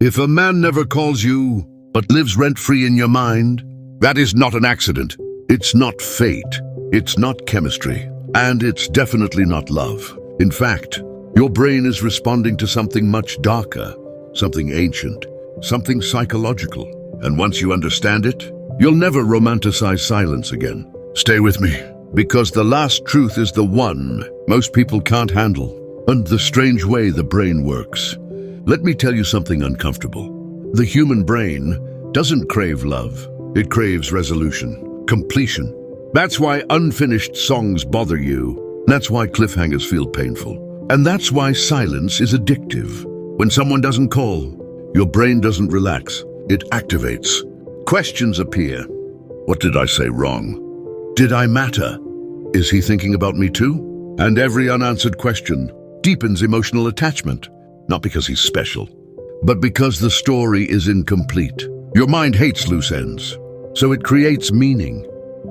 If a man never calls you, but lives rent-free in your mind, that is not an accident. It's not fate. It's not chemistry. And it's definitely not love. In fact, your brain is responding to something much darker, something ancient, something psychological. And once you understand it, you'll never romanticize silence again. Stay with me, because the last truth is the one most people can't handle, and the strange way the brain works. Let me tell you something uncomfortable. The human brain doesn't crave love. It craves resolution, completion. That's why unfinished songs bother you. That's why cliffhangers feel painful. And that's why silence is addictive. When someone doesn't call, your brain doesn't relax. It activates. Questions appear. What did I say wrong? Did I matter? Is he thinking about me too? And every unanswered question deepens emotional attachment. Not because he's special, but because the story is incomplete. Your mind hates loose ends, so it creates meaning,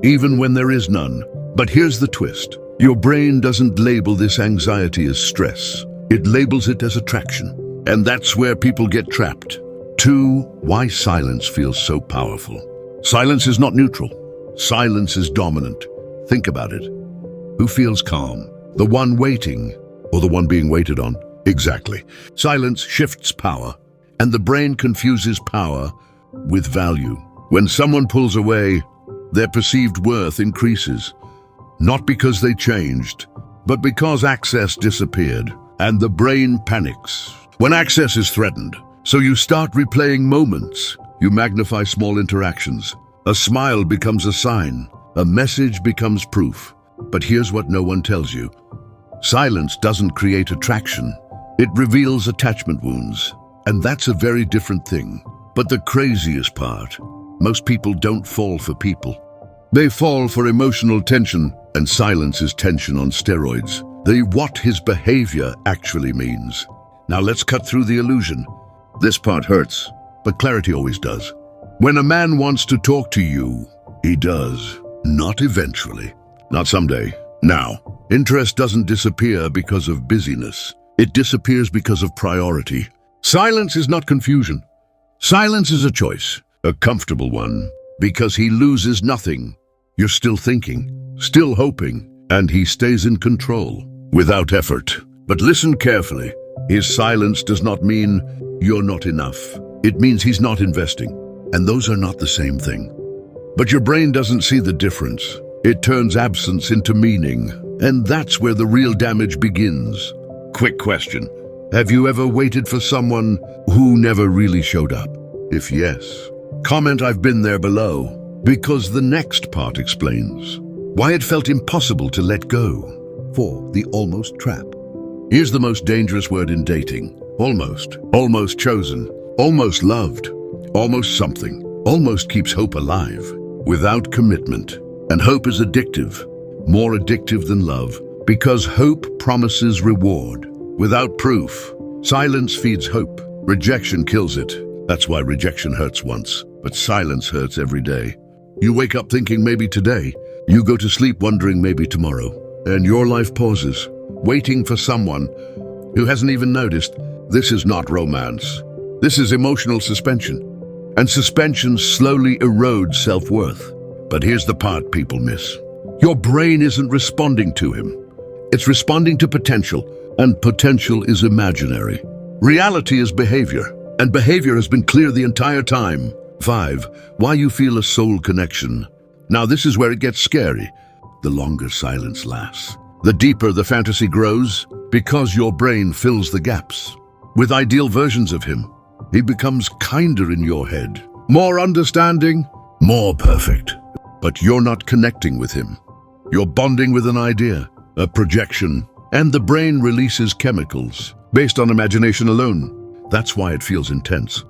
even when there is none. But here's the twist. Your brain doesn't label this anxiety as stress. It labels it as attraction. And that's where people get trapped. 2. Why silence feels so powerful. Silence is not neutral. Silence is dominant. Think about it. Who feels calm? The one waiting, or the one being waited on? Exactly. Silence shifts power, and the brain confuses power with value. When someone pulls away, their perceived worth increases. Not because they changed, but because access disappeared, and the brain panics when access is threatened. So you start replaying moments. You magnify small interactions. A smile becomes a sign. A message becomes proof. But here's what no one tells you. Silence doesn't create attraction. It reveals attachment wounds. And that's a very different thing. But the craziest part, most people don't fall for people. They fall for emotional tension, and silence is tension on steroids. What his behavior actually means. Now let's cut through the illusion. This part hurts, but clarity always does. When a man wants to talk to you, he does. Not eventually. Not someday. Now. Interest doesn't disappear because of busyness. It disappears because of priority. Silence is not confusion. Silence is a choice, a comfortable one, because he loses nothing. You're still thinking, still hoping, and he stays in control, without effort. But listen carefully. His silence does not mean you're not enough. It means he's not investing, and those are not the same thing. But your brain doesn't see the difference. It turns absence into meaning, and that's where the real damage begins. Quick question. Have you ever waited for someone who never really showed up? If yes, comment "I've been there" below, because the next part explains why it felt impossible to let go. 4. The almost trap. Here's the most dangerous word in dating. Almost. Almost chosen. Almost loved. Almost something. Almost keeps hope alive, without commitment. And hope is addictive, more addictive than love, because hope promises reward. Without proof, silence feeds hope. Rejection kills it. That's why rejection hurts once, but silence hurts every day. You wake up thinking maybe today. You go to sleep wondering maybe tomorrow. And your life pauses, waiting for someone who hasn't even noticed. This is not romance. This is emotional suspension. And suspension slowly erodes self-worth. But here's the part people miss. Your brain isn't responding to him. It's responding to potential, and potential is imaginary. Reality is behavior, and behavior has been clear the entire time. 5. Why you feel a soul connection. Now this is where it gets scary. The longer silence lasts, the deeper the fantasy grows, because your brain fills the gaps with ideal versions of him. He becomes kinder in your head, more understanding, more perfect. But you're not connecting with him. You're bonding with an idea, a projection, and the brain releases chemicals based on imagination alone. That's why it feels intense.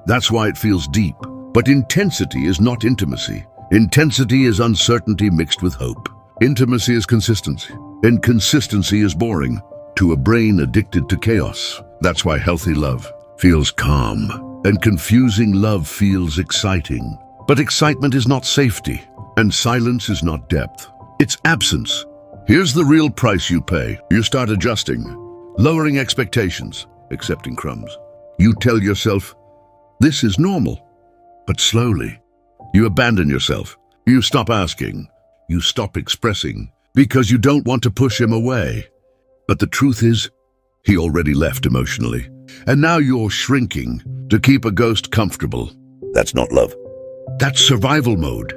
That's why it feels deep. But intensity is not intimacy. Intensity is uncertainty mixed with hope. Intimacy is consistency, and consistency is boring to a brain addicted to chaos. That's why healthy love feels calm, and confusing love feels exciting. But excitement is not safety, and silence is not depth. It's absence. Here's the real price you pay. You start adjusting, lowering expectations, accepting crumbs. You tell yourself, This is normal. But slowly, you abandon yourself. You stop asking. You stop expressing because you don't want to push him away. But the truth is, he already left emotionally. And now you're shrinking to keep a ghost comfortable. That's not love. That's survival mode.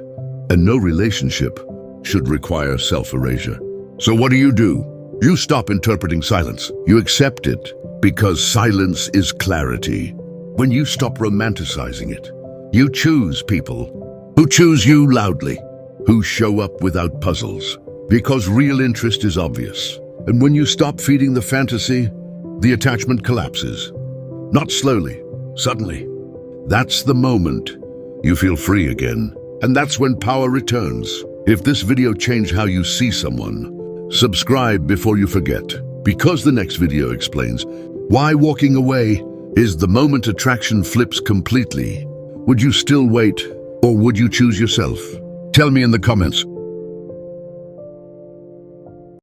And no relationship should require self-erasure. So what do? You stop interpreting silence. You accept it because silence is clarity. When you stop romanticizing it, you choose people who choose you loudly, who show up without puzzles, because real interest is obvious. And when you stop feeding the fantasy, the attachment collapses. Not slowly, suddenly. That's the moment you feel free again. And that's when power returns. If this video changed how you see someone, subscribe before you forget, because the next video explains why walking away is the moment attraction flips completely. Would you still wait, or would you choose yourself? Tell me in the comments.